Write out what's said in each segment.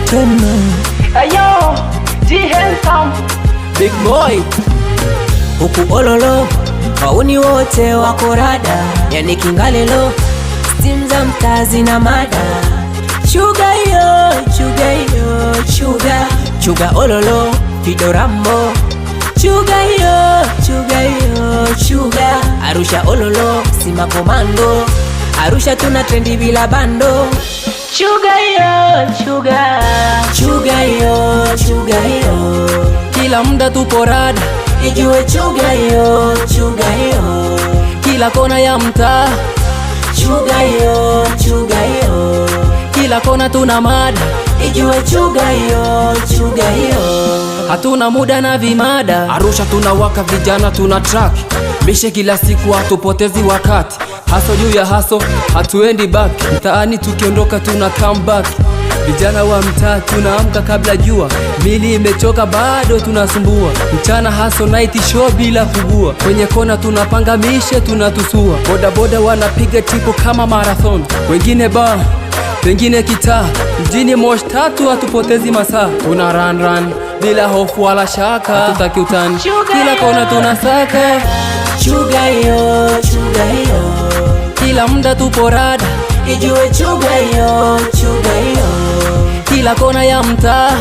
tena. Ayo, G-Handsome Big boy huku ololo, wauni wote wako rada, yani kingalelo, steam za mtazi na mada. Chuga yo, chuga yo, chuga, chuga ololo, Fido Rambo. Chuga yo, chuga yo, chuga, Arusha ololo, Sima Komando. Arusha tuna trendi bila bando. Chuga yo, chuga, chuga yo, chuga yo, kila muda tupo rada, ijue chuga yo, chuga yo, kila kona ya mtaa. Chuga yo, chuga yo, Kila kona tuna mada, ijue chuga yo, chuga yo. hatuna muda na vimada. Arusha tunawaka, vijana tuna track, mishe kila siku, hatupotezi wakati. Haso juu ya haso, hatuendi back. Mtaani tukiondoka tuna come back. Vijana wa mtaa tunaamka kabla jua, mili imechoka bado tunasumbua. Mchana haso, night show bila kubua. Kwenye kona tunapanga mishe, tunatusua. Boda boda wanapiga tipo kama marathon, wengine bar, pengine kitaa. Mjini mosh tatu, hatupotezi masaa. Tuna run bila hofu wala shaka, hatutaki utani, kila kona tunasaka. Chuga yo, chuga yo, Kila muda tupo rada, ijue chuga yo, chuga yo, kila kona ya mtaa.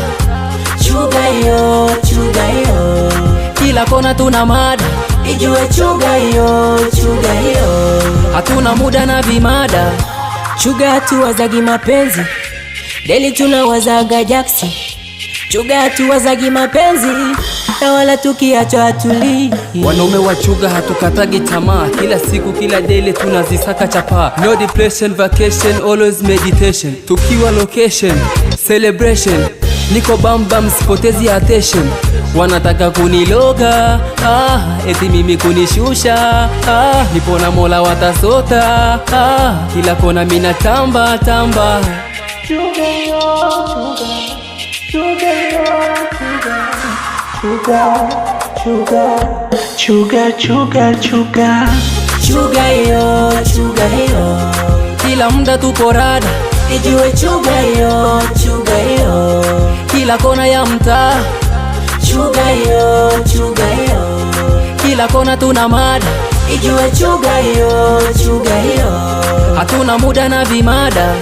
chuga yo, chuga yo, Kila kona tuna mada, ijue chuga yo, chuga yo. hatuna muda na vimada. Chuga hatuwazagi mapenzi, deli tunawazaga jaksi. Chuga hatuwazagi mapenzi, na wala tukiachwa hatulii. Wanaume wa chuga hatukatagi tamaa, kila siku kila daily tunazisaka chapa. No depression, vacation, always meditation. Tukiwa location, celebration, niko bam sipotezi attention. Wanataka kuniloga, eti mimi kunishusha, nipo na Mola watasota, kila kona mina tamba. Chuga yo, chuga yo, chuga yo, chuga yo, Kila muda tupo rada, ijue chuga yo, chuga yo, kila kona ya mtaa. chuga yo, chuga yo, Kila kona tuna mada, ijue chuga yo, chuga yo. hatuna muda na vimada.